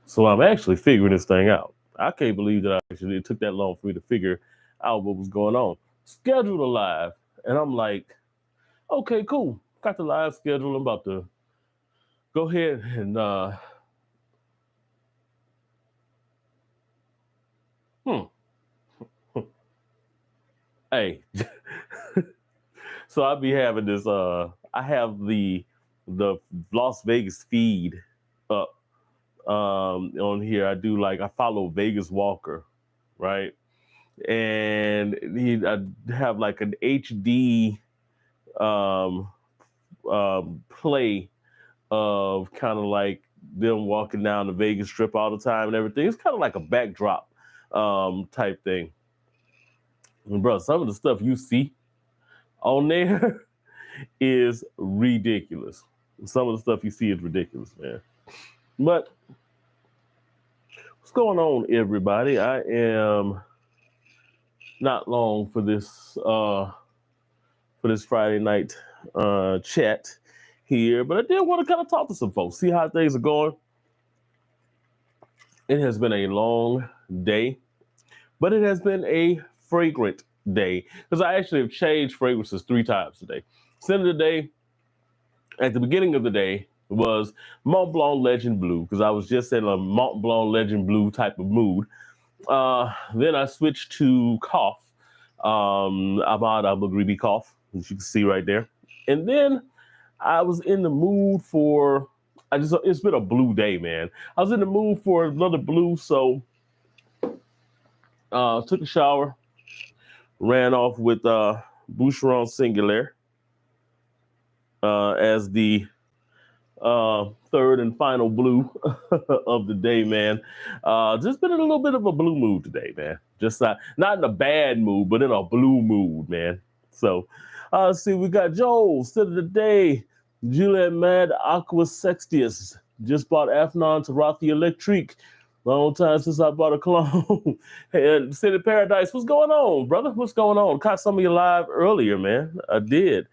So I'm actually figuring this thing out. I can't believe that it took that long for me to figure out what was going on. Scheduled a live, and I'm like, okay, cool. Got the live schedule. I'm about to go ahead and hmm. Hey, so I'll be having this. I have the Las Vegas feed up on here. I do like I follow Vegas Walker, right? And I have like an HD um, play of kind of like them walking down the Vegas Strip all the time and everything. It's kind of like a backdrop type thing. And bro, some of the stuff you see on there is ridiculous. Some of the stuff you see is ridiculous, man. But what's going on, everybody? I am not long for this Friday night chat here, but I did want to kind of talk to some folks, see how things are going. It has been a long day, but it has been a fragrant day because I actually have changed fragrances 3 times today. Center of the day, at the beginning of the day, was Mont Blanc Legend Blue because I was just in a Mont Blanc Legend Blue type of mood. Then I switched to Cough, Ahmad Al-Maghribi Cough, as you can see right there. And then I was in the mood for, it's been a blue day, man. I was in the mood for another blue, so took a shower, ran off with Boucheron Singular as the third and final blue of the day, man. Just been in a little bit of a blue mood today, man. Just not in a bad mood, but in a blue mood, man. So, let's see, we got Joel, still of the day. Juliet Mad Aqua Sextius. Just bought Afnon Tarathi Electrique. Long time since I bought a cologne. Hey, City Paradise, what's going on, brother? What's going on? Caught some of you live earlier, man. I did.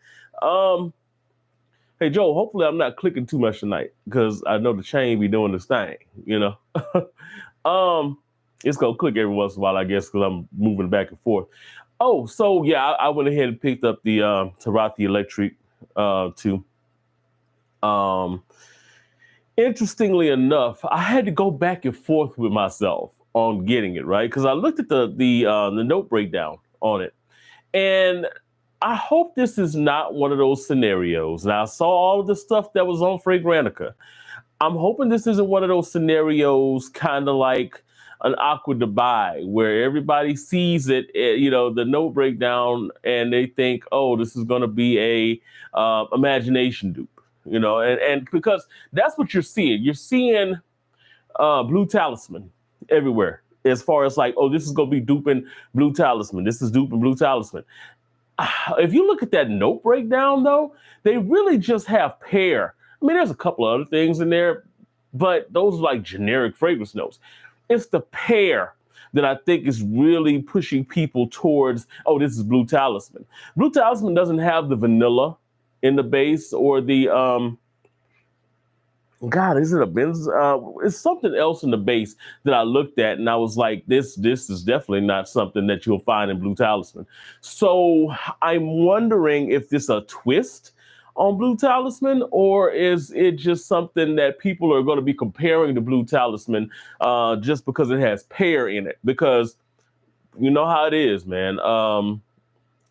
Hey, Joe, hopefully I'm not clicking too much tonight because I know the chain be doing this thing, you know. It's going to click every once in a while, I guess, because I'm moving back and forth. Oh, so yeah, I went ahead and picked up the Tarathi Electric too. Interestingly enough, I had to go back and forth with myself on getting it, right? Because I looked at the note breakdown on it, and I hope this is not one of those scenarios. Now, I saw all of the stuff that was on Fragrantica. I'm hoping this isn't one of those scenarios kind of like an Aqua Dubai where everybody sees it, the note breakdown, and they think, oh, this is going to be a imagination dupe, and because that's what you're seeing. You're seeing Blue Talisman everywhere as far as like, oh, this is going to be duping Blue Talisman. This is duping Blue Talisman. If you look at that note breakdown, though, they really just have pear. I mean, there's a couple of other things in there, but those are like generic fragrance notes. It's the pear that I think is really pushing people towards, oh, this is Blue Talisman. Blue Talisman doesn't have the vanilla in the base or the, God, is it a Benz? It's something else in the base that I looked at, and I was like, this is definitely not something that you'll find in Blue Talisman. So I'm wondering if this is a twist on Blue Talisman, or is it just something that people are going to be comparing to Blue Talisman just because it has pear in it? Because you know how it is, man.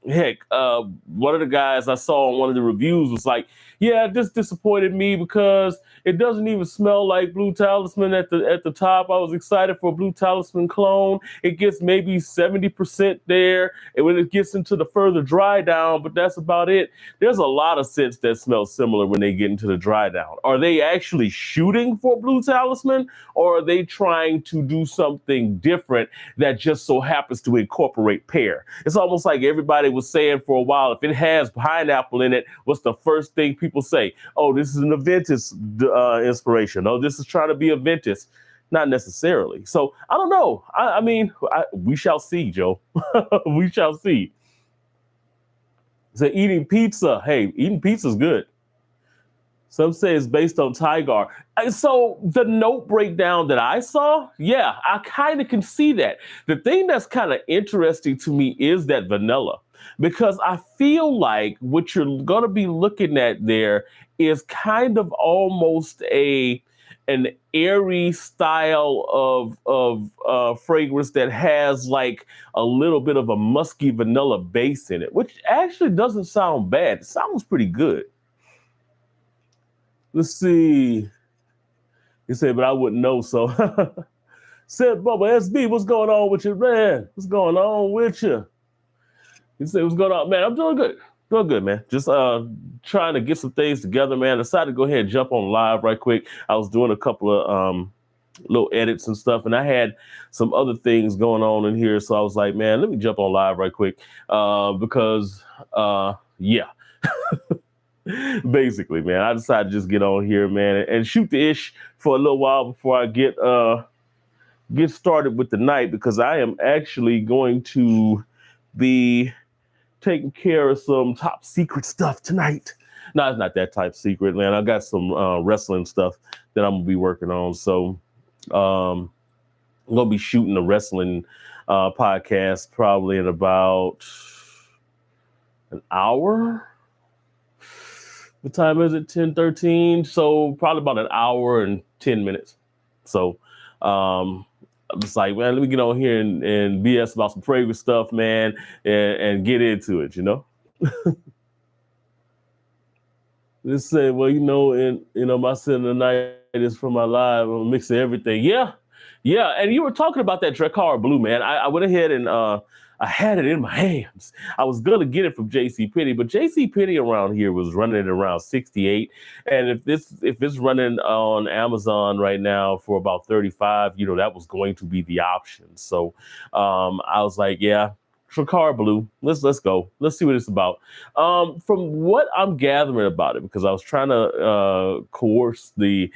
Heck, one of the guys I saw on one of the reviews was like, yeah, this disappointed me because it doesn't even smell like Blue Talisman at the top. I was excited for a Blue Talisman clone. It gets maybe 70% there, and when it gets into the further dry down, but that's about it. There's a lot of scents that smell similar when they get into the dry down. Are they actually shooting for Blue Talisman, or are they trying to do something different that just so happens to incorporate pear? It's almost like everybody was saying for a while, if it has pineapple in it, what's the first thing people say? Oh, this is an Aventus inspiration. Oh, this is trying to be Aventus. Not necessarily. So I don't know. I mean, we shall see, Joe. We shall see. So eating pizza. Hey, eating pizza is good. Some say it's based on Tigar. And so the note breakdown that I saw, yeah, I kind of can see that. The thing that's kind of interesting to me is that vanilla, because I feel like what you're going to be looking at there is kind of almost an airy style of fragrance that has like a little bit of a musky vanilla base in it, which actually doesn't sound bad. It sounds pretty good. Let's see. He said, but I wouldn't know. So said, Bubba SB, what's going on with you, man? What's going on with you? He said, what's going on, man? I'm doing good. Doing good, man. Just trying to get some things together, man. I decided to go ahead and jump on live right quick. I was doing a couple of little edits and stuff, and I had some other things going on in here. So I was like, man, let me jump on live right quick because, yeah. Basically, man, I decided to just get on here, man, and shoot the ish for a little while before I get started with the night, because I am actually going to be taking care of some top secret stuff tonight. No, it's not that type secret, man. I got some wrestling stuff that I'm gonna be working on. So I'm gonna be shooting a wrestling podcast probably in about an hour. What time is it? 10:13. So probably about an hour and 10 minutes. So I'm just like, man, let me get on here and BS about some fragrance stuff, man, and get into it, you know? Let's say, well, my sin of the night is for my live. I'm mixing everything. Yeah. And you were talking about that Drakkar Blue, man. I went ahead and I had it in my hands. I was gonna get it from JCPenney, but JCPenney around here was running it around 68. And if it's running on Amazon right now for about 35, that was going to be the option. So I was like, yeah, Drakkar Blue. Let's go. Let's see what it's about. From what I'm gathering about it, because I was trying to coerce the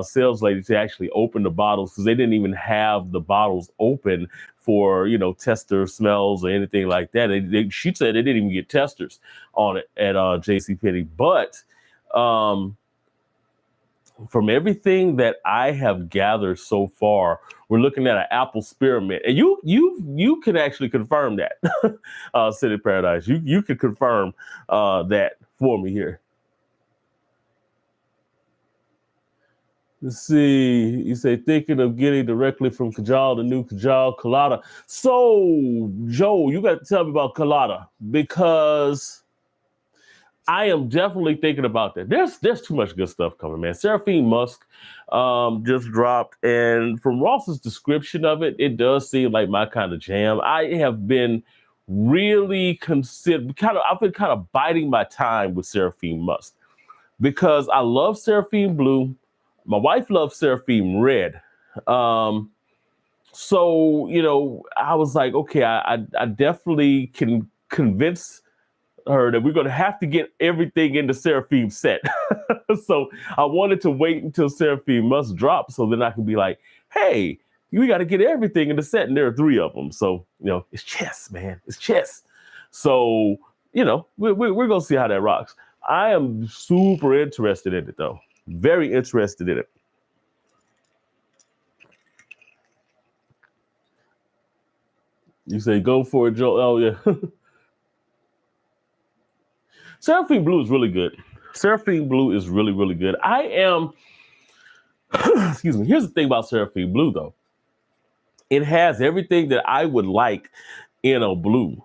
sales lady to actually open the bottles, because they didn't even have the bottles open for tester smells or anything like that. She said they didn't even get testers on it at JCPenney. But from everything that I have gathered so far, we're looking at an apple spearmint, and you can actually confirm that, City Paradise. You can confirm that for me here. Let's see. You say thinking of getting directly from Kajal, the new Kajal Colada. So, Joe, you got to tell me about Colada, because I am definitely thinking about that. There's too much good stuff coming, man. Seraphine Musk just dropped, and from Ross's description of it, it does seem like my kind of jam. I have been really I've been kind of biding my time with Seraphine Musk, because I love Seraphine Blue. My wife loves Seraphine Red. So, I was like, okay, I definitely can convince her that we're going to have to get everything in the Seraphine set. So I wanted to wait until Seraphine Musk drop, so then I can be like, hey, we got to get everything in the set. And there are 3 of them. So, it's chess, man. It's chess. So, we're going to see how that rocks. I am super interested in it, though. Very interested in it. You say go for it, Joe. Oh, yeah. Seraphine Blue is really good. Seraphine Blue is really, really good. I am, excuse me. Here's the thing about Seraphine Blue, though. It has everything that I would like in a blue.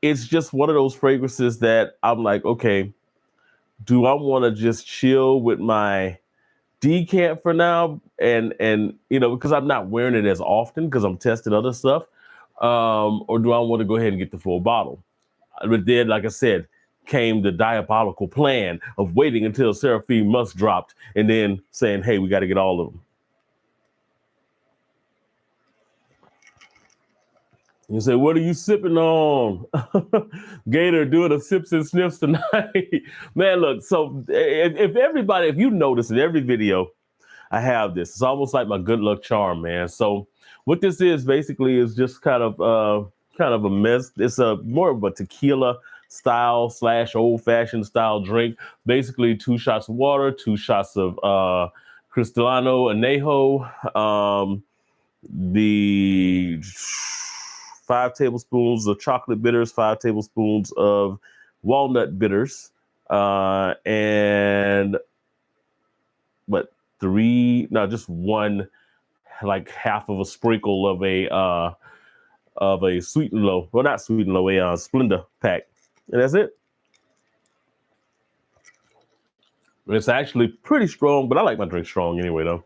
It's just one of those fragrances that I'm like, okay, do I want to just chill with my decant for now? And because I'm not wearing it as often because I'm testing other stuff. Or do I want to go ahead and get the full bottle? But then, like I said, came the diabolical plan of waiting until Seraphine Musk dropped and then saying, hey, we got to get all of them. You say, what are you sipping on? Gator doing a sips and sniffs tonight. Man, look, so if you notice in every video, I have this. It's almost like my good luck charm, man. So what this is basically is just kind of a mess. It's more of a tequila style / old fashioned style drink. Basically 2 shots of water, 2 shots of Cristalino Anejo, the 5 tablespoons of chocolate bitters, 5 tablespoons of walnut bitters, and just one, like half of a sprinkle of a sweet and low, well, not sweet and low, a Splenda pack, and that's it. It's actually pretty strong, but I like my drink strong anyway, though.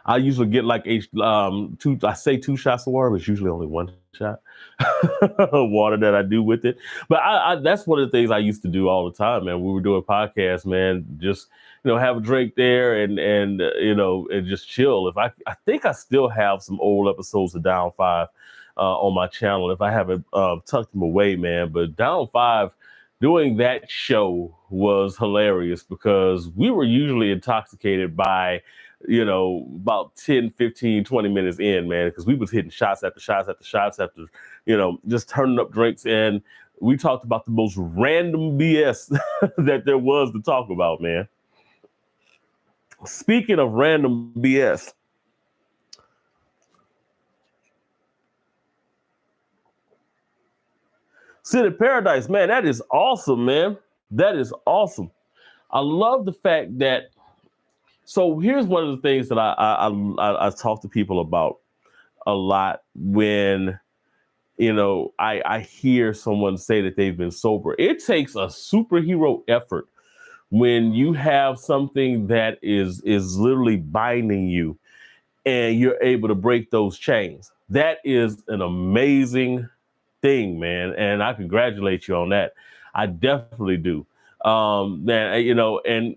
I usually get like I say 2 shots of water, but it's usually only 1 shot of water that I do with it. But I that's one of the things I used to do all the time, man. We were doing podcasts, man. Just, have a drink there and just chill. I think I still have some old episodes of Down 5 on my channel if I haven't tucked them away, man. But Down 5, doing that show was hilarious because we were usually intoxicated by about 10, 15, 20 minutes in, man, because we was hitting shots after shots after shots after, just turning up drinks. And we talked about the most random BS that there was to talk about, man. Speaking of random BS, City Paradise, man, that is awesome, man. That is awesome. I love the fact that, so here's one of the things that I talk to people about a lot when, I hear someone say that they've been sober. It takes a superhero effort when you have something that is literally binding you and you're able to break those chains. That is an amazing thing, man. And I congratulate you on that. I definitely do. Man, and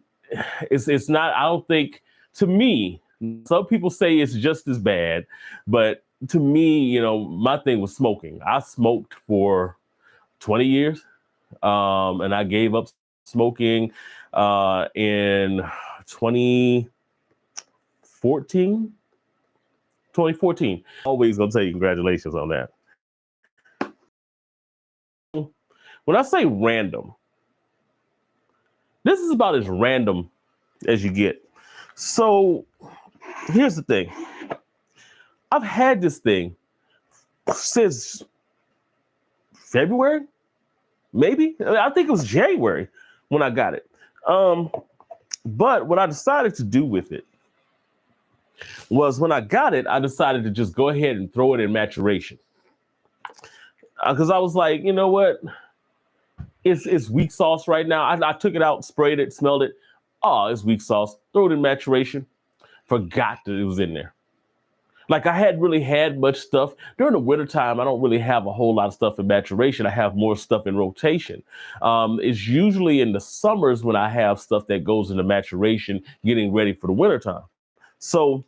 it's not, I don't think, to me, some people say it's just as bad, but to me, my thing was smoking. I smoked for 20 years, and I gave up smoking in 2014. Always gonna tell you congratulations on that. When I say random, this is about as random as you get. So here's the thing. I've had this thing since February, maybe. I think it was January when I got it. But what I decided to do with it was when I got it, I decided to just go ahead and throw it in maturation. Because I was like, you know what? It's weak sauce right now. I took it out, sprayed it, smelled it. Oh, it's weak sauce. Throw it in maturation. Forgot that it was in there. Like I hadn't really had much stuff. During the wintertime, I don't really have a whole lot of stuff in maturation. I have more stuff in rotation. It's usually in the summers when I have stuff that goes into maturation, getting ready for the wintertime. So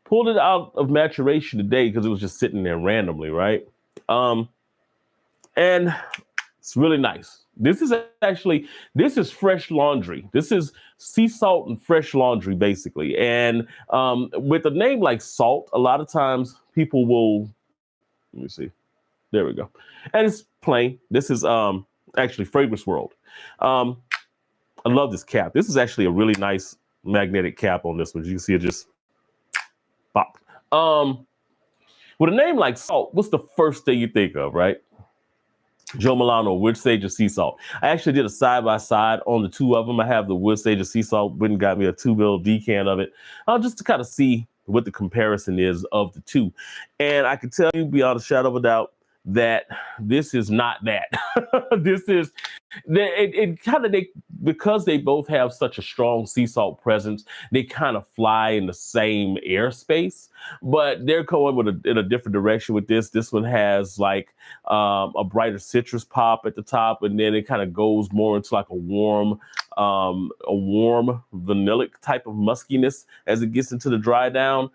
pulled it out of maturation today because it was just sitting there randomly, right? And it's really nice. This is fresh laundry. This is sea salt and fresh laundry, basically. And with a name like salt, a lot of times people will, let me see. There we go. And it's plain. This is actually Fragranceworld. I love this cap. This is actually a really nice magnetic cap on this one. You can see it just pop. With a name like salt, what's the first thing you think of, right? Joe Milano, wood sage or sea salt. I actually did a side-by-side on the two of them. I have the wood sage or sea salt. Went and got me a 2 ml decan of it, just to kind of see what the comparison is of the two. And I can tell you beyond a shadow of a doubt that this is not that. This is, it kind of, because they both have such a strong sea salt presence, they kind of fly in the same airspace, but they're going in a different direction with this. This one has like a brighter citrus pop at the top, and then it kind of goes more into like a warm vanillic type of muskiness as it gets into the dry down,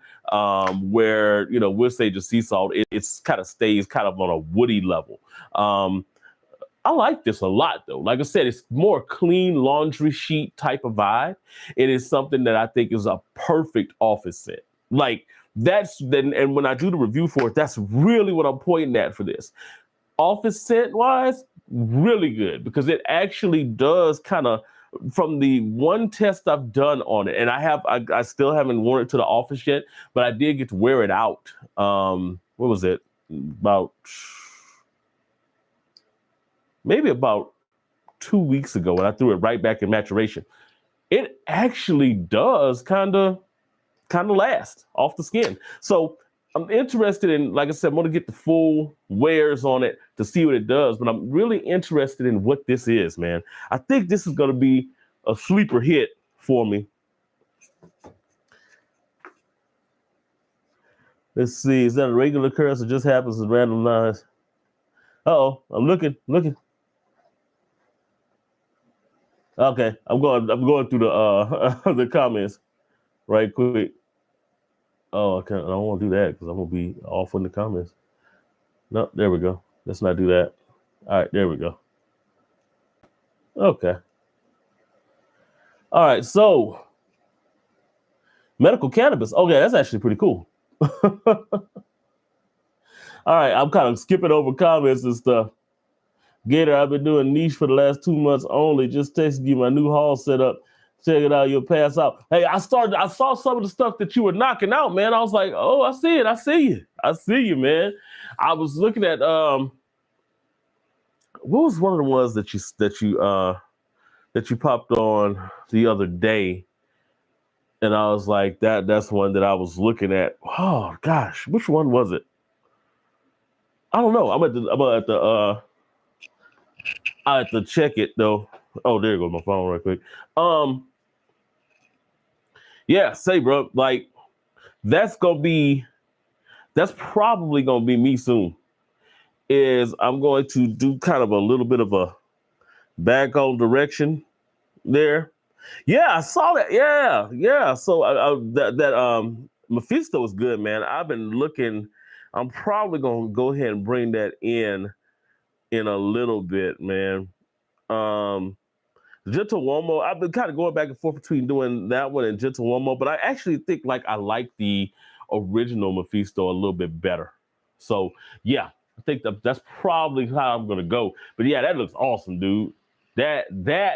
where, we'll say just sea salt, it's kind of stays kind of on a woody level. I like this a lot, though. Like I said, it's more clean laundry sheet type of vibe. It is something that I think is a perfect office scent. Like That's then, and when I do the review for it, that's really what I'm pointing at for this. Office scent wise, really good, because it actually does kind of, from the one test I've done on it, and I still haven't worn it to the office yet, but I did get to wear it out. What was it? Maybe about 2 weeks ago, when I threw it right back in maturation. It actually does kind of last off the skin. So I'm interested in, like I said, I'm going to get the full wears on it to see what it does, but I'm really interested in what this is, man. I think this is going to be a sleeper hit for me. Let's see. Is that a regular occurrence or just happens as random lines? Uh-oh, I'm looking. Okay, I'm going through the the comments right quick. Oh, I don't want to do that because I'm gonna be off in the comments. No, there we go. Let's not do that. All right, there we go. Okay. All right, so medical cannabis. Okay, that's actually pretty cool. All right, I'm kind of skipping over comments and stuff. Gator, I've been doing niche for the last 2 months only. Just texted you my new haul setup. Check it out, you'll pass out. Hey, I saw some of the stuff that you were knocking out, man. I was like, oh, I see it. I see you, man. I was looking at what was one of the ones that you popped on the other day, and I was like, that's one that I was looking at. Oh gosh, which one was it? I don't know. I have to check it though. Oh, there goes my phone right quick. Yeah, say bro, like that's probably gonna be me soon. Is I'm going to do kind of a little bit of a back on direction there. Yeah, I saw that. Yeah. So that Mephisto is good, man. I've been looking. I'm probably gonna go ahead and bring that in a little bit, man. Gentle Womo, I've been kind of going back and forth between doing that one and Gentle Womo, but I actually think I like the original Mephisto a little bit better. So yeah, I think that's probably how I'm gonna go. But yeah, that looks awesome, dude. That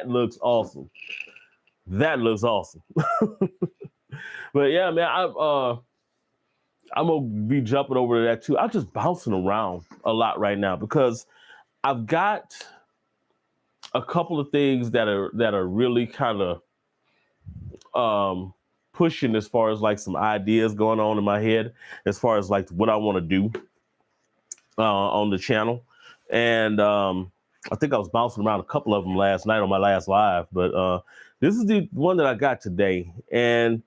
looks awesome. That looks awesome. But yeah, man, I'm gonna be jumping over to that too. I'm just bouncing around a lot right now because I've got a couple of things that are really kind of pushing as far as like some ideas going on in my head as far as like what I want to do on the channel. And I think I was bouncing around a couple of them last night on my last live, but this is the one that I got today. And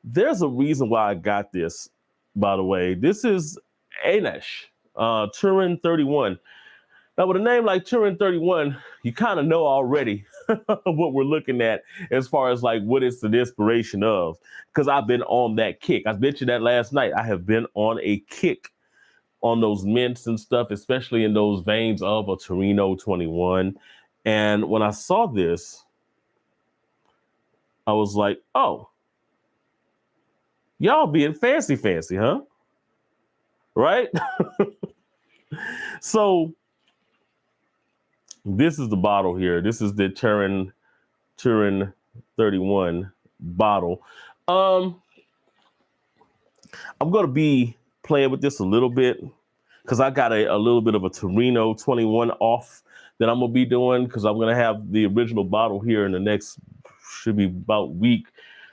there's a reason why I got this, by the way. This is Anesh, Turin 31. Now, with a name like Turin 31, you kind of know already what we're looking at as far as like what it's the inspiration of, because I've been on that kick. I mentioned that last night. I have been on a kick on those mints and stuff, especially in those veins of a Torino 21. And when I saw this, I was like, oh, y'all being fancy, huh? Right? So this is the bottle here. This is the Turin 31 bottle. I'm going to be playing with this a little bit because I got a little bit of a Torino 21 off that I'm going to be doing because I'm going to have the original bottle here in the next, should be about week.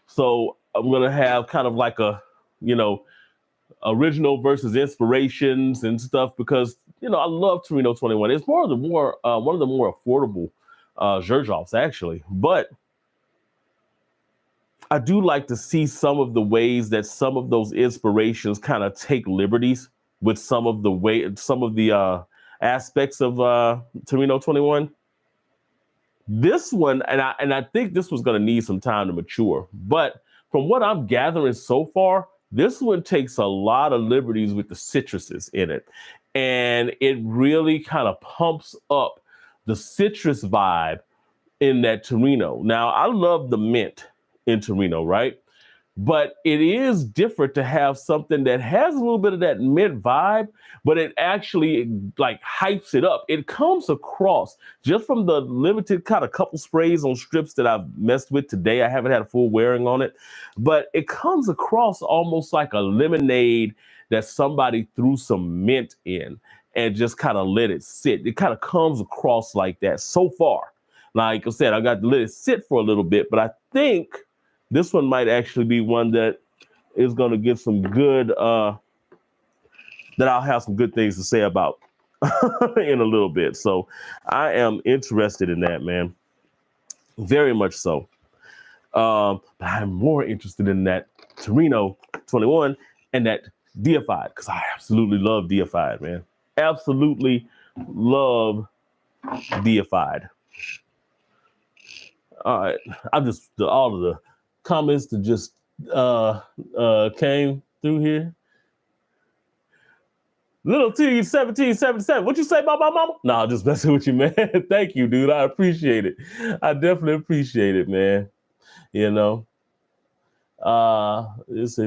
So I'm going to have kind of like a, original versus inspirations and stuff because, I love Torino 21. It's one of the more affordable Xerjoffs, actually. But I do like to see some of the ways that some of those inspirations kind of take liberties with some of the aspects of Torino 21. This one, and I think this was going to need some time to mature. But from what I'm gathering so far, this one takes a lot of liberties with the citruses in it. And it really kind of pumps up the citrus vibe in that Torino. Now, I love the mint in Torino, right? But it is different to have something that has a little bit of that mint vibe, but it actually like hypes it up. It comes across just from the limited kind of couple sprays on strips that I've messed with today. I haven't had a full wearing on it, but it comes across almost like a lemonade that somebody threw some mint in and just kind of let it sit. It kind of comes across like that so far. Like I said, I got to let it sit for a little bit, but I think this one might actually be one that is going to get some good, that I'll have some good things to say about in a little bit. So I am interested in that, man. Very much so. But I'm more interested in that Torino 21 and that Deified, because I absolutely love Deified, man. Absolutely love Deified. All right. I'm just, all of the comments that just came through here. Little T 1777. What you say about my mama? Nah, just messing with you, man. Thank you, dude. I appreciate it. I definitely appreciate it, man. You know. It's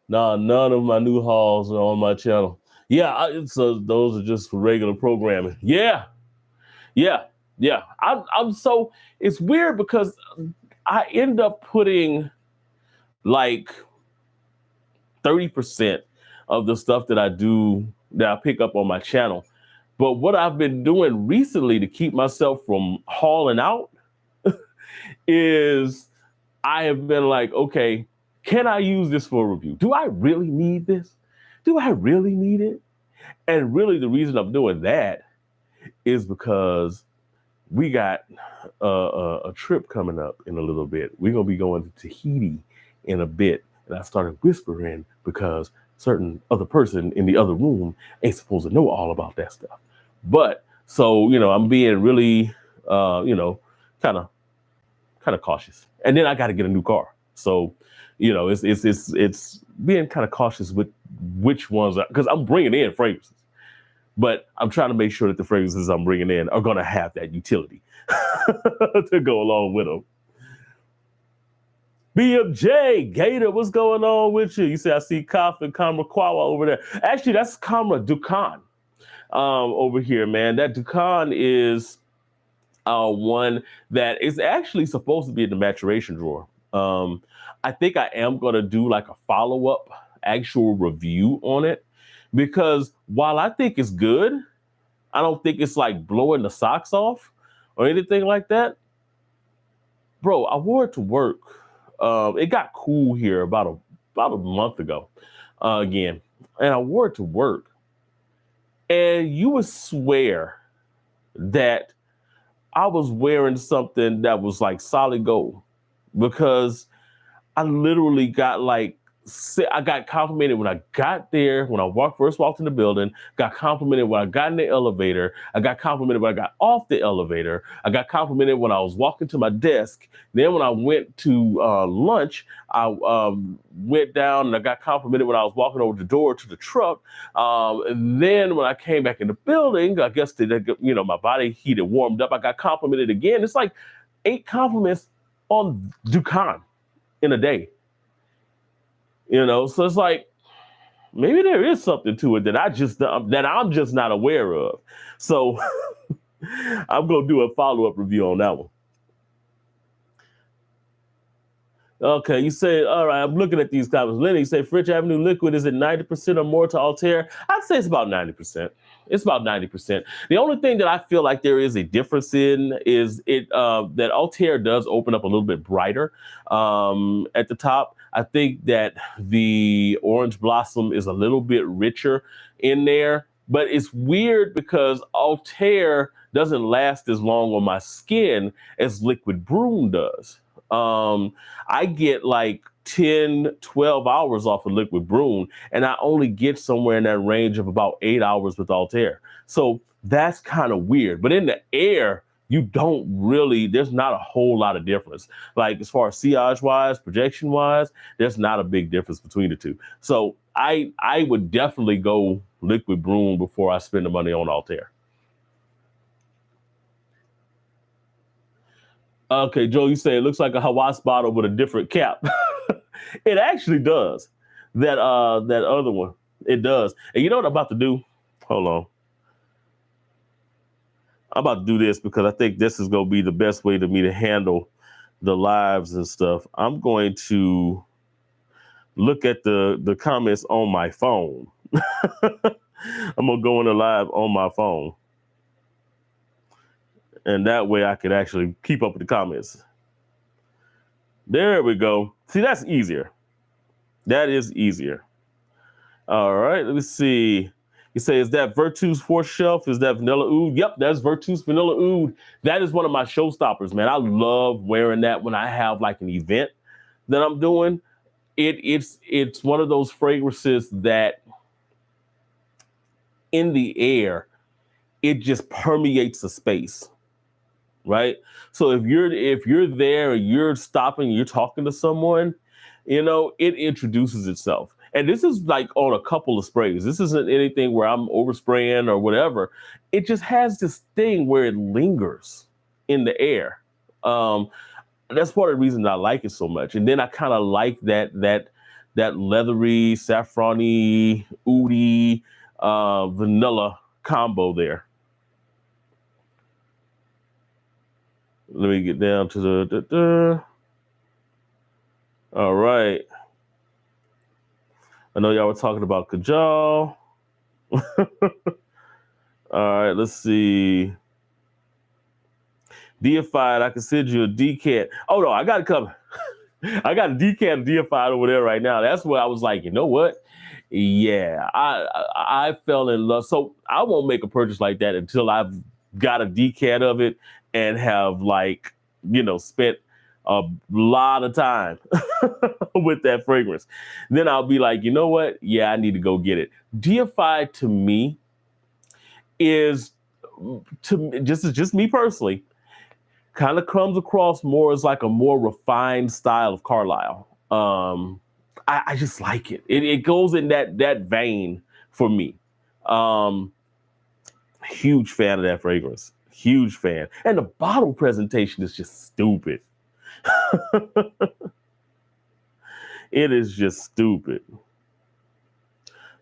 nah, none of my new hauls are on my channel. Yeah, those are just for regular programming. Yeah. I'm so, it's weird because I end up putting like 30% of the stuff that I do that I pick up on my channel. But what I've been doing recently to keep myself from hauling out is I have been like, okay, can I use this for a review? Do I really need this? Do I really need it? And really the reason I'm doing that is because we got a trip coming up in a little bit. We're going to be going to Tahiti in a bit. And I started whispering because certain other person in the other room ain't supposed to know all about that stuff. But so, I'm being really, kind of cautious. And then I got to get a new car. So, it's being kind of cautious with which ones, because I'm bringing in fragrances. But I'm trying to make sure that the fragrances I'm bringing in are going to have that utility to go along with them. BMJ, Gator, what's going on with you? You say I see Kaf and Kamra Kwawa over there. Actually, that's Kamra Dukan over here, man. That Dukan is one that is actually supposed to be in the maturation drawer. I think I am going to do like a follow-up actual review on it. Because while I think it's good, I don't think it's like blowing the socks off or anything like that. Bro, I wore it to work. It got cool here about a month ago again. And I wore it to work. And you would swear that I was wearing something that was like solid gold. Because I literally got like, I got complimented when I got there, when I first walked in the building, got complimented when I got in the elevator, I got complimented when I got off the elevator, I got complimented when I was walking to my desk. Then when I went to lunch, I went down and I got complimented when I was walking over the door to the truck. And then when I came back in the building, I guess my body heat had warmed up, I got complimented again. It's like 8 compliments on Dukan in a day. So it's like, maybe there is something to it that I'm just not aware of. So I'm going to do a follow-up review on that one. Okay, you say, all right, I'm looking at these comments. Lenny, you say French Avenue liquid, is it 90% or more to Altair? I'd say it's about 90%. It's about 90%. The only thing that I feel like there is a difference in is that Altair does open up a little bit brighter at the top. I think that the orange blossom is a little bit richer in there, but it's weird because Altair doesn't last as long on my skin as Liquid Broom does. I get like 10, 12 hours off of Liquid Broom, and I only get somewhere in that range of about 8 hours with Altair. So that's kind of weird. But in the air, there's not a whole lot of difference. Like as far as sillage wise, projection wise, there's not a big difference between the two. So I would definitely go Liquid Broom before I spend the money on Altair. Okay, Joe, you say it looks like a Hawas bottle with a different cap. It actually does. That other one. It does. And you know what I'm about to do? Hold on. I'm about to do this because I think this is going to be the best way to me to handle the lives and stuff. I'm going to look at the comments on my phone. I'm going to go in the live on my phone. And that way I can actually keep up with the comments. There we go. See, that's easier. That is easier. All right, let me see. You say, is that Virtus 4th Shelf? Is that Vanilla Oud? Yep, that's Virtus Vanilla Oud. That is one of my showstoppers, man. I love wearing that when I have like an event that I'm doing. It's one of those fragrances that in the air, it just permeates the space, right? So if you're there, you're stopping, you're talking to someone, you know, it introduces itself. And this is like on a couple of sprays. This isn't anything where I'm overspraying or whatever. It just has this thing where it lingers in the air. That's part of the reason I like it so much. And then I kind of like that leathery, saffrony, oudy, vanilla combo there. Let me get down to the. All right. I know y'all were talking about Kajal. All right, let's see. Deified, I consider you a decant. Oh no, I got it covered. I got a decant Deified over there right now. That's where I was like, you know what? Yeah, I fell in love. So I won't make a purchase like that until I've got a decant of it and have like, you know, spent a lot of time with that fragrance. Then I'll be like, you know what? Yeah, I need to go get it. Deified to me is, just me personally, kind of comes across more as like a more refined style of Carlisle. I just like it. It goes in that vein for me. Huge fan of that fragrance. Huge fan. And the bottle presentation is just stupid. It is just stupid.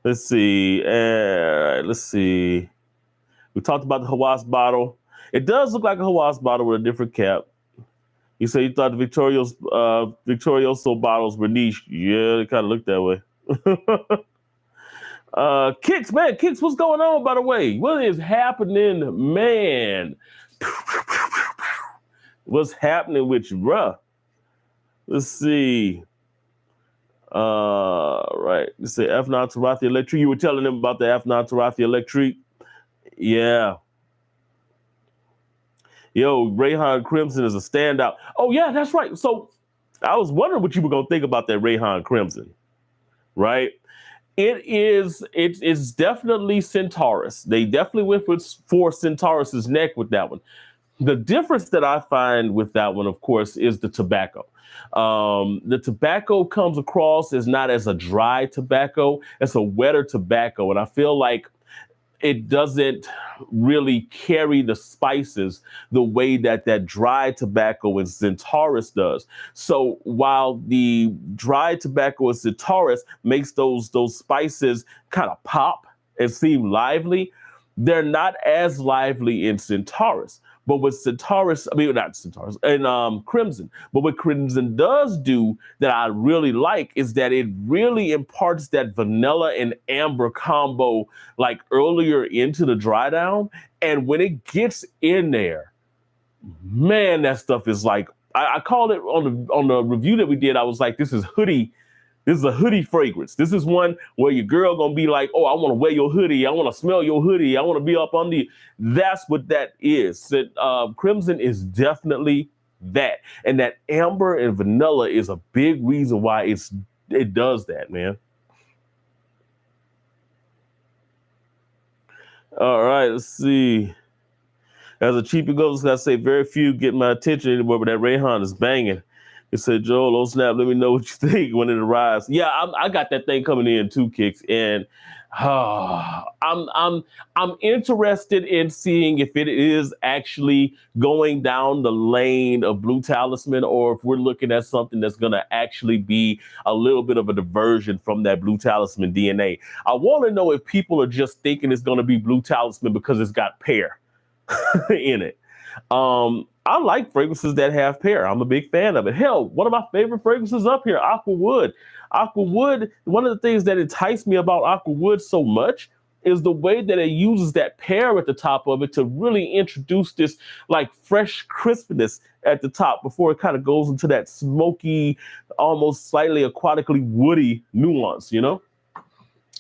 Let's see. Let's see. We talked about the Hawass bottle. It does look like a Hawass bottle with a different cap. You say you thought the Victorioso bottles were niche. Yeah, they kind of look that way. Kicks, man. Kicks, what's going on, by the way? What is happening, man? What's happening with you, bruh? Let's see. Right. Let's say F9 Tarathi Electric. You were telling them about the F9 Tarathi Electric. Yeah. Yo, Rayhan Crimson is a standout. Oh, yeah, that's right. So I was wondering what you were going to think about that Rayhan Crimson, right? It's definitely Centaurus. They definitely went for Centaurus's neck with that one. The difference that I find with that one, of course, is the tobacco. The tobacco comes across as not as a dry tobacco, it's a wetter tobacco. And I feel like it doesn't really carry the spices the way that dry tobacco in Centaurus does. So while the dry tobacco in Centaurus makes those spices kind of pop and seem lively, they're not as lively in Centaurus. But what Centaurus, I mean, not Centaurus, and Crimson. But what Crimson does do that I really like is that it really imparts that vanilla and amber combo like earlier into the dry down. And when it gets in there, man, that stuff is like, I called it on the review that we did. I was like, this is a hoodie fragrance. This is one where your girl gonna be like, oh, I want to wear your hoodie. I want to smell your hoodie. I want to be up on the. That's what that is. Crimson is definitely that, and that amber and vanilla is a big reason why it does that, man. All right, let's see. As a cheapie goes, I say very few get my attention anymore, but that Rayhan is banging. It said, Joel, oh snap, let me know what you think when it arrives. Yeah, I got that thing coming in too, Kicks. And I'm interested in seeing if it is actually going down the lane of Blue Talisman, or if we're looking at something that's going to actually be a little bit of a diversion from that Blue Talisman DNA. I want to know if people are just thinking it's going to be Blue Talisman because it's got pear in it. I like fragrances that have pear. I'm a big fan of it. Hell, one of my favorite fragrances up here, Aqua Wood. Aqua Wood, one of the things that enticed me about Aqua Wood so much is the way that it uses that pear at the top of it to really introduce this like fresh crispness at the top before it kind of goes into that smoky, almost slightly aquatically woody nuance, you know?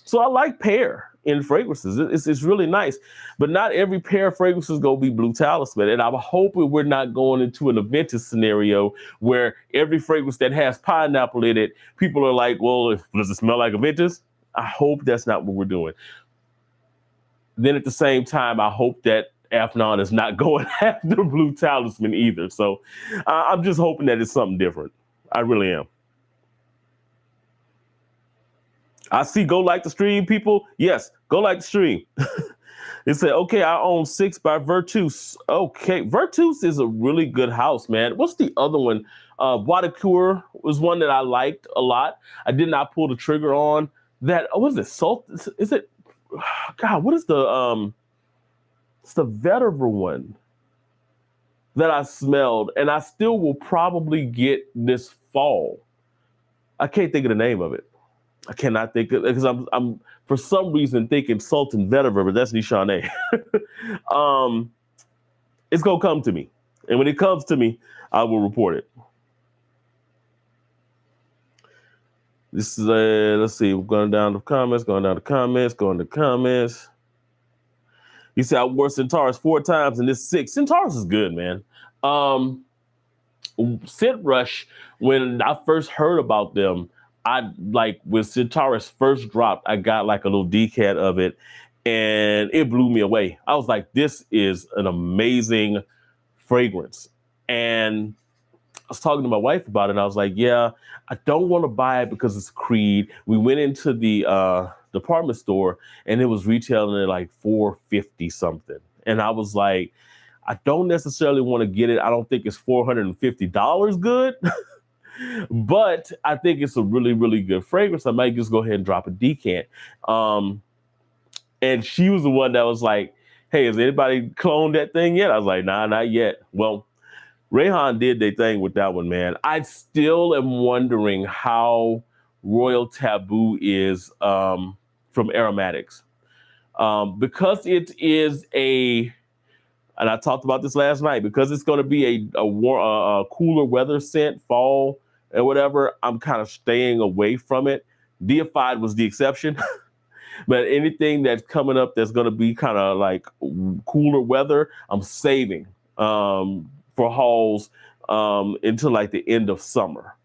So I like pear in fragrances. It's really nice, but not every pair of fragrances is gonna be Blue Talisman. And I'm hoping we're not going into an Aventus scenario where every fragrance that has pineapple in it, people are like, well, does it smell like Aventus? I hope that's not what we're doing. Then at the same time, I hope that Afnan is not going after Blue Talisman either. So I'm just hoping that it's something different. I really am. I see Go Like the Stream, people. Yes, Go Like the Stream. It said, okay, I own 6 by Virtus. Okay, Virtus is a really good house, man. What's the other one? Bois de Coeur was one that I liked a lot. I did not pull the trigger on that. Oh, what is it? Salt? Is it? God, what is the it's the vetiver one that I smelled, and I still will probably get this fall. I can't think of the name of it. I cannot think of it because I'm for some reason thinking salt and vetiver, but that's Nishane. It's gonna come to me, and when it comes to me, I will report it. This is let's see, we're going down the comments, going to comments. You said I wore Centaurus 4 times and this 6. Centaurus is good, man. Scent Rush, when I first heard about them, I like when Centaurus first dropped, I got like a little decant of it and it blew me away. I was like, this is an amazing fragrance. And I was talking to my wife about it. And I was like, yeah, I don't want to buy it because it's Creed. We went into the department store and it was retailing at like $450 something. And I was like, I don't necessarily want to get it. I don't think it's $450 good. But I think it's a really, really good fragrance. I might just go ahead and drop a decant. And she was the one that was like, hey, has anybody cloned that thing yet? I was like, nah, not yet. Well, Rayhan did their thing with that one, man. I still am wondering how Royal Taboo is from aromatics. Because it is and I talked about this last night, because it's going to be a cooler weather scent, fall and whatever, I'm kind of staying away from it. Deified was the exception. But anything that's coming up that's going to be kind of like cooler weather, I'm saving for hauls until like the end of summer.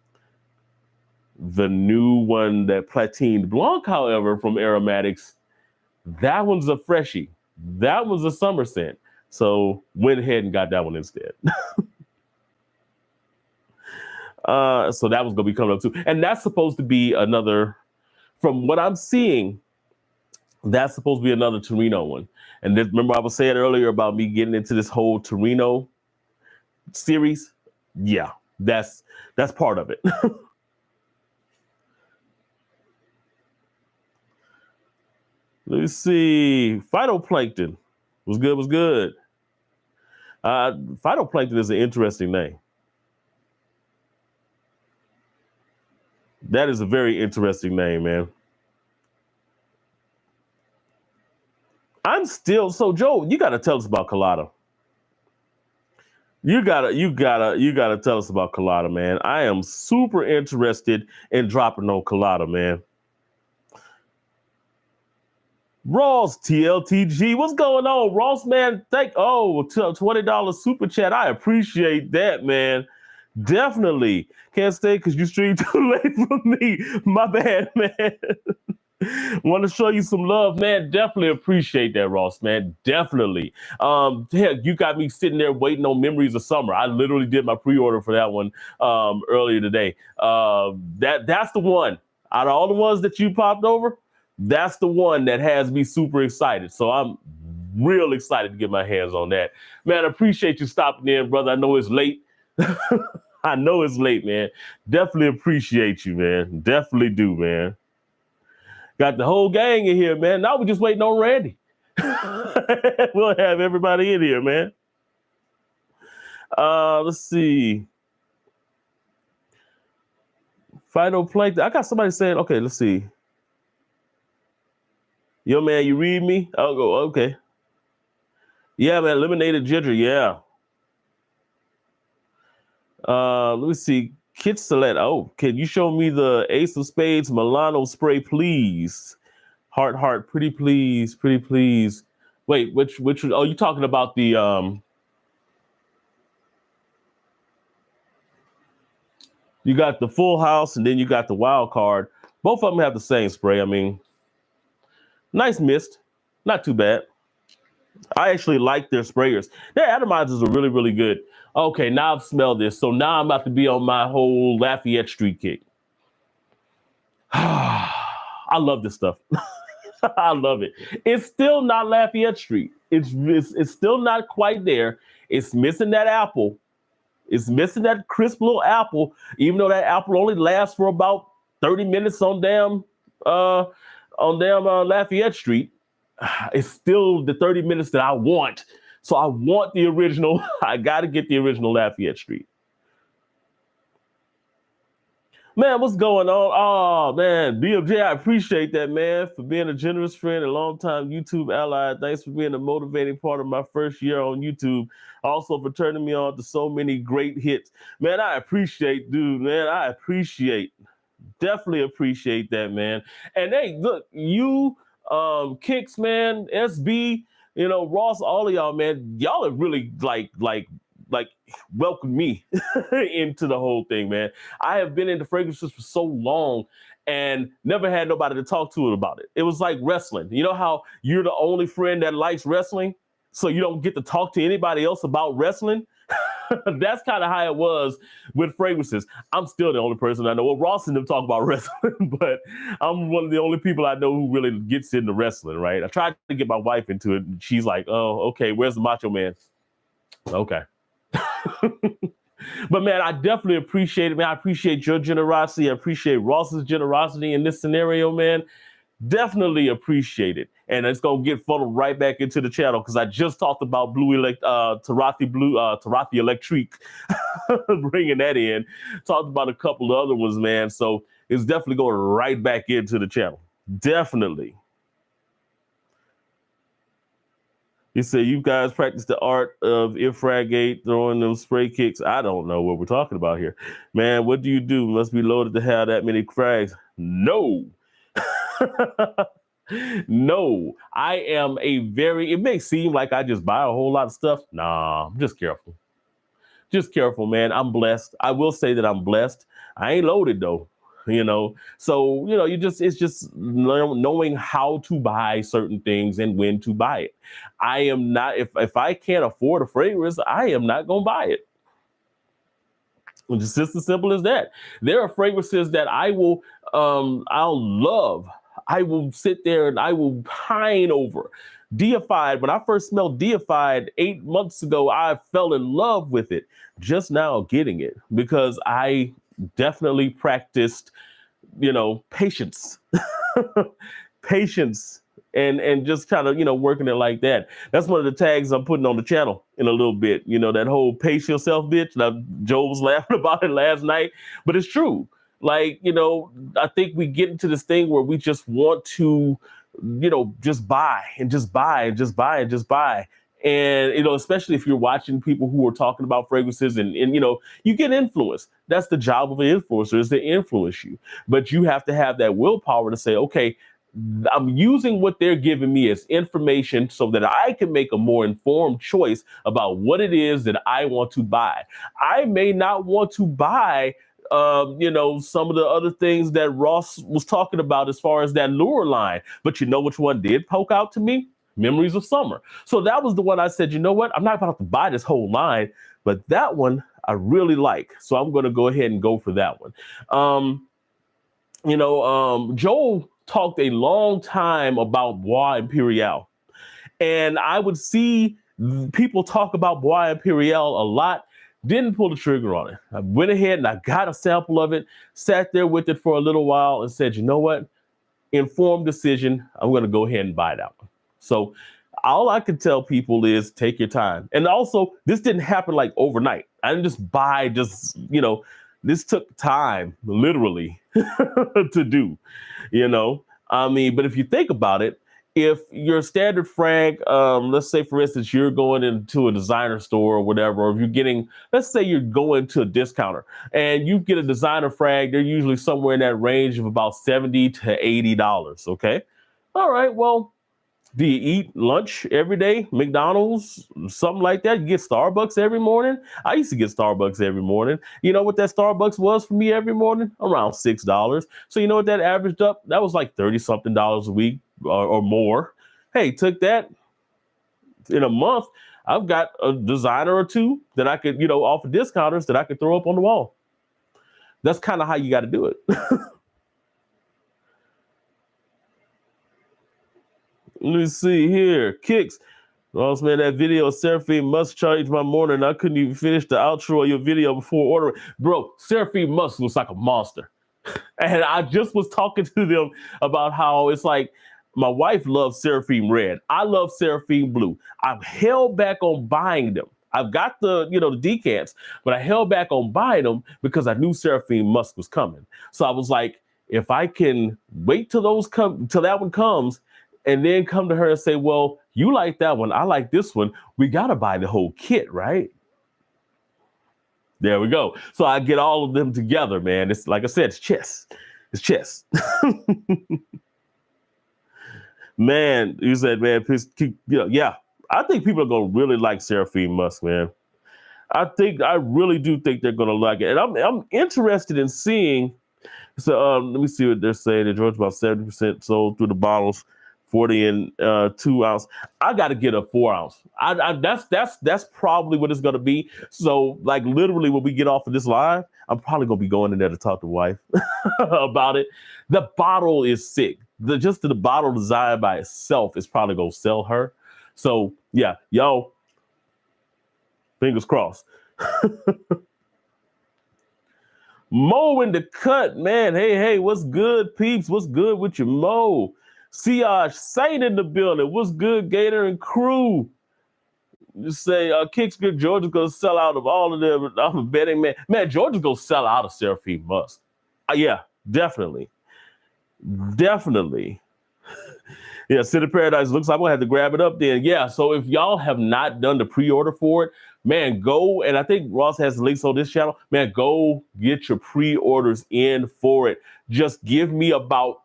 The new one, that Platine Blanc, however, from Aromatics, that one's a freshie. That was a summer scent. So went ahead and got that one instead. So that was going to be coming up too. And that's supposed to be another, from what I'm seeing, that's supposed to be another Torino one. And this, remember I was saying earlier about me getting into this whole Torino series? Yeah, that's part of it. Let me see. Phytoplankton was good. Phytoplankton is an interesting name. That is a very interesting name, man. I'm still, so Joe, you gotta tell us about Colada. You gotta tell us about Colada, man. I am super interested in dropping on Colada, man. Ross TLTG, what's going on, Ross, man? $20 super chat. I appreciate that, man. Definitely can't stay because you streamed too late for me. My bad, man. Want to show you some love, man. Definitely appreciate that, Ross, man. Definitely. Hell, you got me sitting there waiting on Memories of Summer. I literally did my pre-order for that one earlier today. That's the one. Out of all the ones that you popped over, That's the one that has me super excited. So I'm real excited to get my hands on that. Man, I appreciate you stopping in, brother. I know it's late. I know it's late, man. Definitely appreciate you, man. Definitely do, man. Got the whole gang in here, man. Now we're just waiting on Randy. We'll have everybody in here, man. Let's see. Phytoplankton. I got somebody saying, okay, let's see. Yo, man, you read me? I'll go, okay. Yeah, man, eliminated ginger, yeah. Let me see. Kit Select. Oh, can you show me the Ace of Spades Milano spray, please? Heart, pretty please, pretty please. Wait, which? Oh, you talking about the You got the Full House, and then you got the Wild Card. Both of them have the same spray. I mean, nice mist, not too bad. I actually like their sprayers. Their atomizers are really, really good. Okay, now I've smelled this. So now I'm about to be on my whole Lafayette Street kick. I love this stuff. I love it. It's still not Lafayette Street. It's still not quite there. It's missing that apple. It's missing that crisp little apple, even though that apple only lasts for about 30 minutes on damn Lafayette Street. It's still the 30 minutes that I want. So I want the original. I got to get the original Lafayette Street. Man, what's going on? Oh, man, BMJ, I appreciate that, man, for being a generous friend and longtime YouTube ally. Thanks for being a motivating part of my first year on YouTube. Also for turning me on to so many great hits. Man, I appreciate, dude, man. I appreciate, definitely appreciate that, man. And hey, look, you, Kicks, man, SB, you know, Ross, all of y'all, man, y'all have really like welcomed me into the whole thing, man. I have been into fragrances for so long and never had nobody to talk to about it. It was like wrestling. You know how you're the only friend that likes wrestling, so you don't get to talk to anybody else about wrestling? That's kind of how it was with fragrances. I'm still the only person I know. Well, Ross and them talk about wrestling, but I'm one of the only people I know who really gets into wrestling, right? I tried to get my wife into it, and she's like, oh, okay, where's the Macho Man? Okay. But man, I definitely appreciate it, man. I appreciate your generosity. I appreciate Ross's generosity in this scenario, man. Definitely appreciate it. And it's gonna get funneled right back into the channel because I just talked about Tarathi Electrique, bringing that in. Talked about a couple of other ones, man. So it's definitely going right back into the channel. Definitely. You say you guys practice the art of infragate, throwing those spray kicks. I don't know what we're talking about here. Man, what do you do? Must be loaded to have that many frags. No. No. I am it may seem like I just buy a whole lot of stuff. Nah, I'm just careful. Just careful, man. I'm blessed. I will say that I'm blessed. I ain't loaded though. You know, so it's just knowing how to buy certain things and when to buy it. I am not, if I can't afford a fragrance, I am not gonna buy it. It's just as simple as that. There are fragrances that I'll love. I will sit there and I will pine over. Deified, when I first smelled Deified 8 months ago, I fell in love with it. Just now getting it because I definitely practiced, patience, patience, and just kind of, working it like that. That's one of the tags I'm putting on the channel in a little bit. That whole pace yourself, bitch. Now, Joe was laughing about it last night, but it's true. Like, I think we get into this thing where we just want to, just buy and just buy and just buy and just buy. And, especially if you're watching people who are talking about fragrances and you get influenced. That's the job of an influencer, is to influence you. But you have to have that willpower to say, okay, I'm using what they're giving me as information so that I can make a more informed choice about what it is that I want to buy. I may not want to buy some of the other things that Ross was talking about as far as that lure line. But you know which one did poke out to me? Memories of Summer. So that was the one I said, you know what? I'm not about to buy this whole line, but that one I really like. So I'm going to go ahead and go for that one. Joel talked a long time about Bois Imperial. And I would see people talk about Bois Imperial a lot, didn't pull the trigger on it. I went ahead and I got a sample of it, sat there with it for a little while and said, you know what? Informed decision. I'm going to go ahead and buy that one. So all I can tell people is take your time. And also, this didn't happen like overnight. I didn't just buy, this took time, literally, to do, I mean, but if you think about it, if your standard frag, let's say, for instance, you're going into a designer store or whatever, or if you're getting, let's say you're going to a discounter and you get a designer frag, they're usually somewhere in that range of about $70 to $80. Okay. All right. Well, do you eat lunch every day? McDonald's, something like that? You get Starbucks every morning? I used to get Starbucks every morning. You know what that Starbucks was for me every morning? Around $6. So you know what that averaged up? That was like 30 something dollars a week or more. Hey, took that in a month. I've got a designer or two that I could, off of discounters that I could throw up on the wall. That's kind of how you got to do it. Let me see here. Kicks. Ross, man, that video of Seraphine Musk changed my morning. I couldn't even finish the outro of your video before ordering. Bro, Seraphine Musk looks like a monster. And I just was talking to them about how it's like my wife loves Seraphine Red. I love Seraphine Blue. I've held back on buying them. I've got the decants, but I held back on buying them because I knew Seraphine Musk was coming. So I was like, if I can wait till that one comes, and then come to her and say, well, you like that one, I like this one, we got to buy the whole kit, right? There we go. So I get all of them together, man. It's like I said, it's chess. It's chess. Man, you said, man, yeah. I think people are going to really like Seraphine Musk, man. I really do think they're going to like it. And I'm interested in seeing, so let me see what they're saying. They George about 70% sold through the bottles. 40 and 2 ounce. I got to get a 4 ounce. That's probably what it's going to be. So like literally when we get off of this live, I'm probably going to be going in there to talk to wife about it. The bottle is sick. The bottle design by itself is probably going to sell her. So yeah, yo, fingers crossed. Mo in the cut, man. Hey, what's good, peeps? What's good with you, Mo? Siage Saint in the building. What's good, Gator and crew? Just say, Kicks good. Georgia's going to sell out of all of them. I'm betting, man. Man, Georgia's going to sell out of Seraphine Musk. Yeah, definitely. Definitely. Yeah, City Paradise looks like we'll have to grab it up then. Yeah, so if y'all have not done the pre-order for it, man, go, and I think Ross has the links on this channel. Man, go get your pre-orders in for it. Just give me about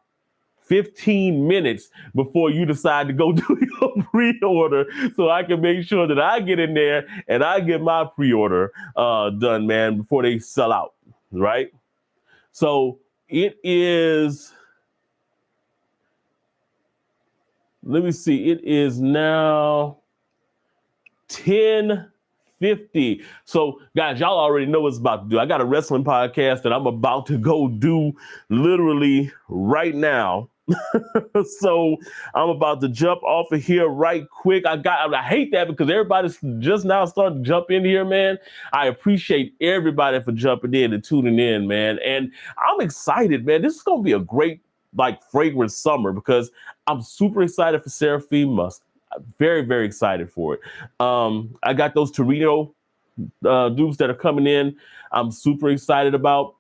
15 minutes before you decide to go do your pre-order so I can make sure that I get in there and I get my pre-order done, man, before they sell out, right? So it is, let me see, it is now 10:50. So guys, y'all already know what it's about to do. I got a wrestling podcast that I'm about to go do literally right now. So I'm about to jump off of here right quick. I hate that because everybody's just now starting to jump in here, man. I appreciate everybody for jumping in and tuning in, man. And I'm excited, man. This is going to be a great fragrance summer because I'm super excited for Seraphine Musk. I'm very, very excited for it. I got those Torino dupes that are coming in. I'm super excited about.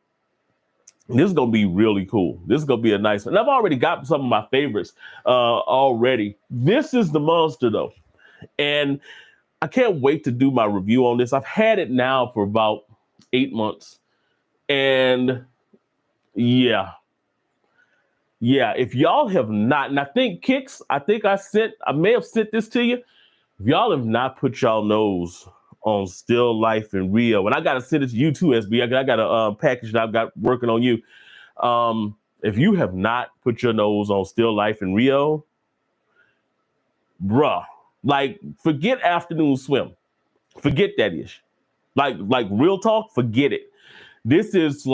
This is going to be really cool. This is going to be a nice one. And I've already got some of my favorites already. This is the monster, though. And I can't wait to do my review on this. I've had it now for about 8 months. And yeah, if y'all have not, and I think Kicks, I may have sent this to you. If y'all have not put y'all nose on Still Life in Rio, and I got to send it to you too, SB. I got a package that I've got working on you. If you have not put your nose on Still Life in Rio, bruh, forget afternoon swim. Forget that ish. Like real talk, forget it. This is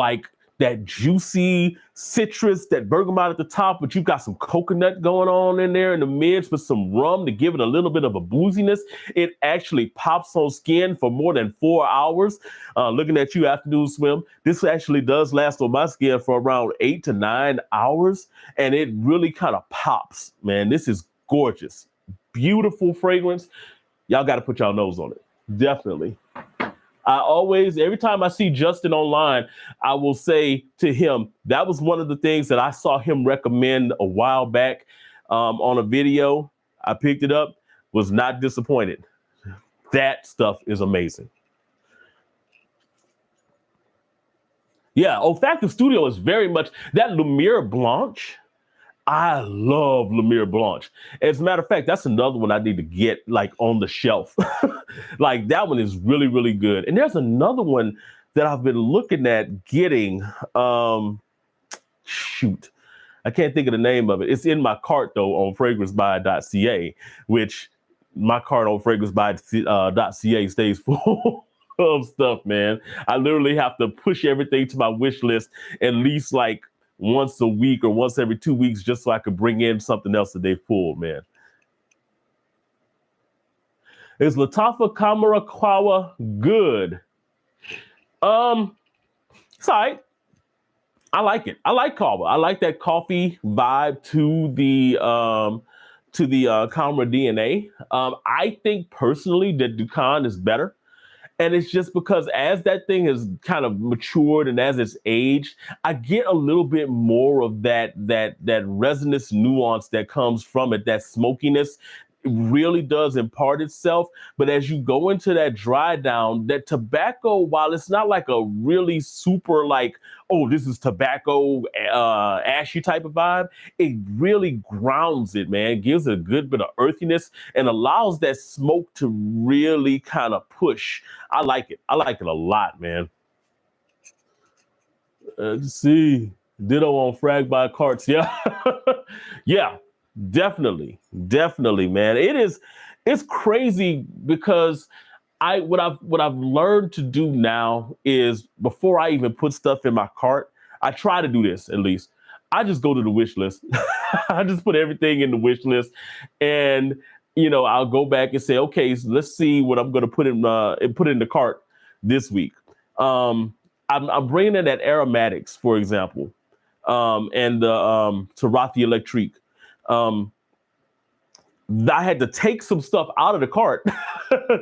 that juicy citrus, that bergamot at the top, but you've got some coconut going on in there in the midst with some rum to give it a little bit of a booziness. It actually pops on skin for more than 4 hours. Looking at you, afternoon swim. This actually does last on my skin for around 8 to 9 hours, and it really kind of pops, man. This is gorgeous. Beautiful fragrance. Y'all got to put y'all nose on it. Definitely. I always, every time I see Justin online, I will say to him, that was one of the things that I saw him recommend a while back on a video. I picked it up, was not disappointed. That stuff is amazing. Yeah, Olfactive Studio is very much, that Lumiere Blanche, I love Lumiere Blanche. As a matter of fact, that's another one I need to get like on the shelf. Like that one is really, really good. And there's another one that I've been looking at getting. Shoot, I can't think of the name of it. It's in my cart though on fragrancebuy.ca, which my cart on fragrancebuy.ca stays full of stuff, man. I literally have to push everything to my wish list at least like once a week or once every 2 weeks just so I could bring in something else that they've pulled, man. Is Lattafa Kamarakawa good? It's all right. I like it. I like kava. I like that coffee vibe to the Kamara DNA. I think personally that Dukan is better. And it's just because as that thing has kind of matured and as it's aged, I get a little bit more of that resinous nuance that comes from it, that smokiness. It really does impart itself. But as you go into that dry down, that tobacco, while it's not like a really super like, oh, this is tobacco ashy type of vibe, it really grounds it, man. It gives it a good bit of earthiness and allows that smoke to really kind of push. I like it. I like it a lot, man. Let's see. Ditto on Frag by Carts. Yeah. Yeah. Definitely, man. It's crazy because what I've learned to do now is before I even put stuff in my cart, I try to do this at least. I just go to the wish list. I just put everything in the wish list, and I'll go back and say, okay, so let's see what I'm going to put in the cart this week. I'm bringing in that aromatics, for example, and the Tarathi Electrique. I had to take some stuff out of the cart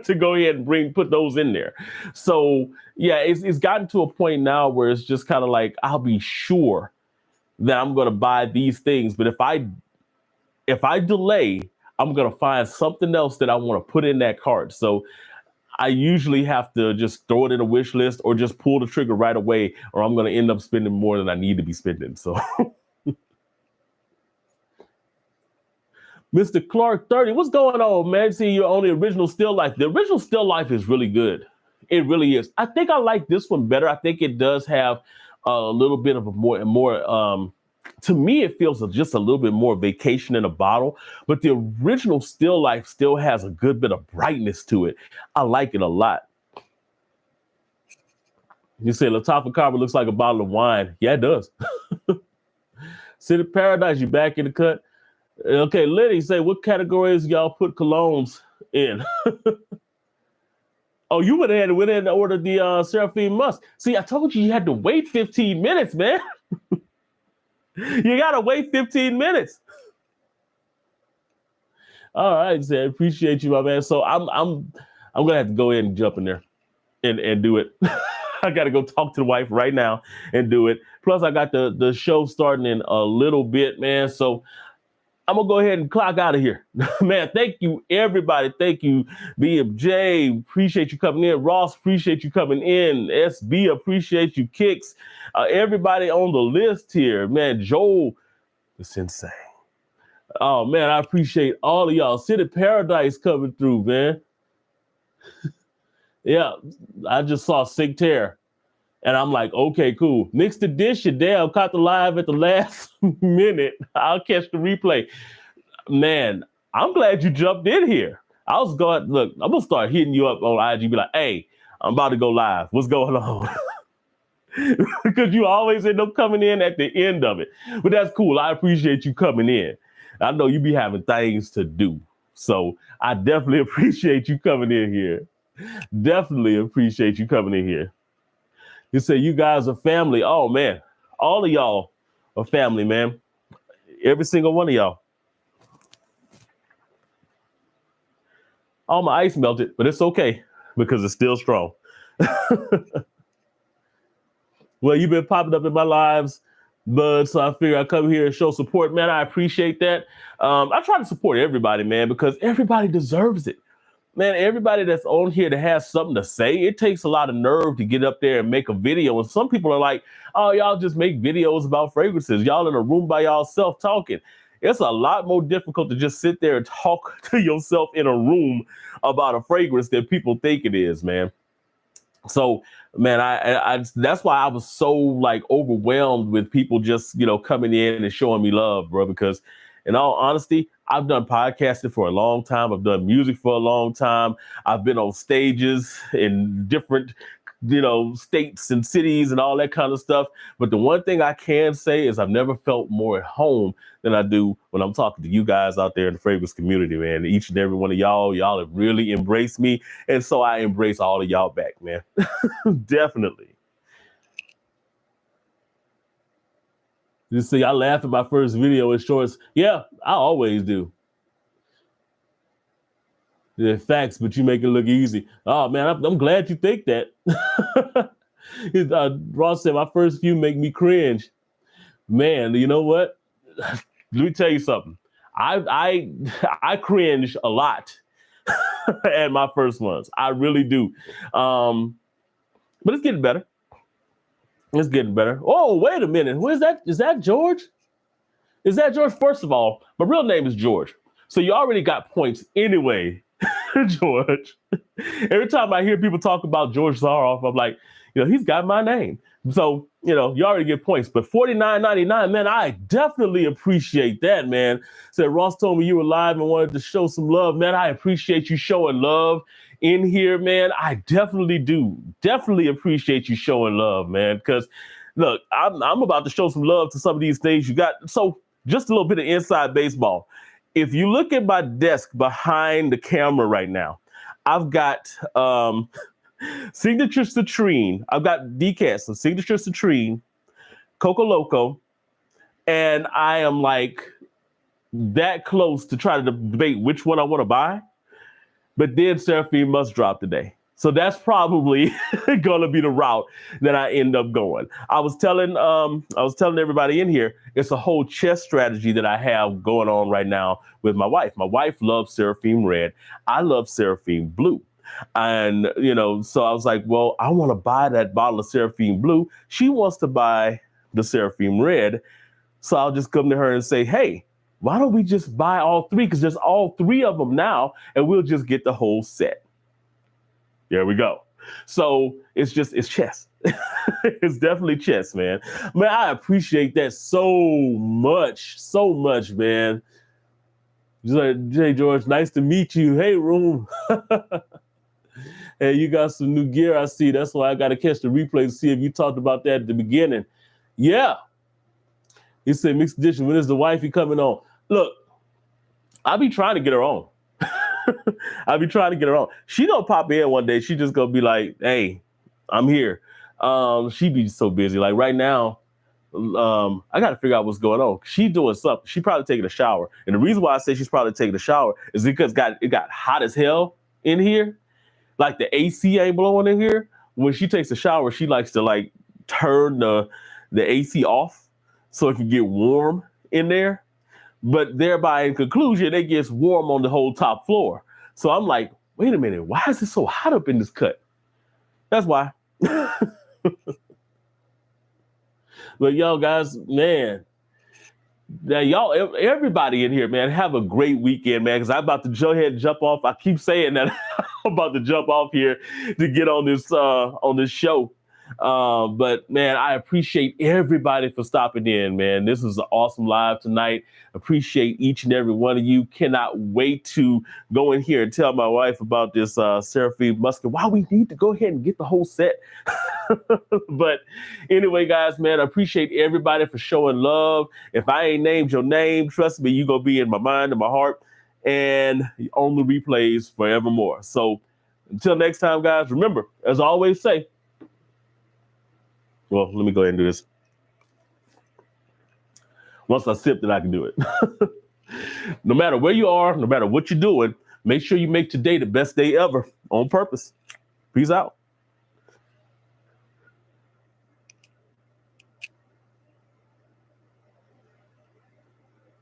to go ahead and put those in there. So yeah, it's gotten to a point now where it's just kind of like, I'll be sure that I'm going to buy these things. But if I delay, I'm going to find something else that I want to put in that cart. So I usually have to just throw it in a wish list or just pull the trigger right away, or I'm going to end up spending more than I need to be spending. So Mr. Clark 30, what's going on, man? See, you're on the original Still Life. The original Still Life is really good. It really is. I think I like this one better. I think it does have a little bit of a more, to me, it feels just a little bit more vacation in a bottle. But the original Still Life still has a good bit of brightness to it. I like it a lot. You say Lattafa Carver looks like a bottle of wine. Yeah, it does. City Paradise, you back in the cut? Okay, Liddy, say what categories y'all put colognes in? Oh, you went ahead and ordered the Seraphine Musk. See, I told you had to wait 15 minutes, man. You gotta wait 15 minutes. All right, Zed, appreciate you, my man. So I'm gonna have to go ahead and jump in there and do it. I gotta go talk to the wife right now and do it. Plus, I got the show starting in a little bit, man. So I'm going to go ahead and clock out of here. Man, thank you, everybody. Thank you, BMJ. Appreciate you coming in. Ross, appreciate you coming in. SB, appreciate you. Kicks. Everybody on the list here. Man, Joel, it's insane. Oh, man, I appreciate all of y'all. City Paradise coming through, man. Yeah, I just saw Sick Tear. And I'm like, okay, cool. Mix the dish, you damn, caught the live at the last minute. I'll catch the replay. Man, I'm glad you jumped in here. I was going, look, I'm going to start hitting you up on IG, be like, hey, I'm about to go live. What's going on? because you always end up coming in at the end of it. But that's cool. I appreciate you coming in. I know you be having things to do. So I definitely appreciate you coming in here. Definitely appreciate you coming in here. You say you guys are family. Oh, man. All of y'all are family, man. Every single one of y'all. All my ice melted, but it's okay because it's still strong. Well, you've been popping up in my lives, bud, so I figure I come here and show support, man. I appreciate that. I try to support everybody, man, because everybody deserves it. Man, everybody that's on here that has something to say, it takes a lot of nerve to get up there and make a video. And some people are like, oh, y'all just make videos about fragrances. Y'all in a room by y'allself talking. It's a lot more difficult to just sit there and talk to yourself in a room about a fragrance than people think it is, man. So, man, I that's why I was so like overwhelmed with people just, coming in and showing me love, bro, because in all honesty, I've done podcasting for a long time. I've done music for a long time. I've been on stages in different, states and cities and all that kind of stuff. But the one thing I can say is I've never felt more at home than I do when I'm talking to you guys out there in the fragrance community, man. Each and every one of y'all have really embraced me. And so I embrace all of y'all back, man. Definitely. You see, I laugh at my first video in shorts. Yeah, I always do. Yeah, facts, but you make it look easy. Oh, man, I'm glad you think that. Ross said, my first few make me cringe. Man, you know what? Let me tell you something. I cringe a lot at my first ones. I really do. But it's getting better. It's getting better. Oh, wait a minute. Who is that? Is that George? Is that George? First of all, my real name is George. So you already got points anyway, George. Every time I hear people talk about George Zaroff, I'm like, he's got my name. So, you already get points. But $49.99, man, I definitely appreciate that, man. Said Ross told me you were live and wanted to show some love. Man, I appreciate you showing love in here, man. I definitely do. Definitely appreciate you showing love, man. Because, look, I'm about to show some love to some of these things you got. So just a little bit of inside baseball. If you look at my desk behind the camera right now, I've got Signature Citrine. I've got decants of Signature Citrine, Coco Loco, and I am like that close to try to debate which one I want to buy. But then Seraphine must drop today. So that's probably gonna be the route that I end up going. I was telling everybody in here, it's a whole chess strategy that I have going on right now with my wife. My wife loves Seraphine Red. I love Seraphine Blue. And, so I was like, well, I want to buy that bottle of Seraphine Blue. She wants to buy the Seraphine Red. So I'll just come to her and say, hey, why don't we just buy all three? Because there's all three of them now, and we'll just get the whole set. There we go. So it's chess. It's definitely chess, man. Man, I appreciate that so much, man. Just like, Jay George, nice to meet you. Hey, room. Hey, you got some new gear, I see. That's why I got to catch the replay to see if you talked about that at the beginning. Yeah. He said mixed edition. When is the wifey coming on? Look, I'll be trying to get her on. She gonna pop in one day. She just gonna be like, hey, I'm here. She be so busy. Like right now, I got to figure out what's going on. She doing something. She probably taking a shower. And the reason why I say she's probably taking a shower is because it got hot as hell in here. Like the AC ain't blowing in here. When she takes a shower, she likes to like turn the AC off so it can get warm in there. But thereby, in conclusion, it gets warm on the whole top floor. So I'm like, wait a minute, why is it so hot up in this cut? That's why. But y'all guys, man, now y'all, everybody in here, man, have a great weekend, man, because I'm about to go ahead and jump off. I keep saying that I'm about to jump off here to get on this show. But man, I appreciate everybody for stopping in, man. This was an awesome live tonight. Appreciate each and every one of you. Cannot wait to go in here and tell my wife about this Seraphine Muscat. Why we need to go ahead and get the whole set. But anyway, guys, man, I appreciate everybody for showing love. If I ain't named your name, trust me, you're going to be in my mind and my heart and on the replays forevermore. So until next time, guys, remember, as I always say, well, let me go ahead and do this. Once I sip, then I can do it. No matter where you are, no matter what you're doing, make sure you make today the best day ever on purpose. Peace out.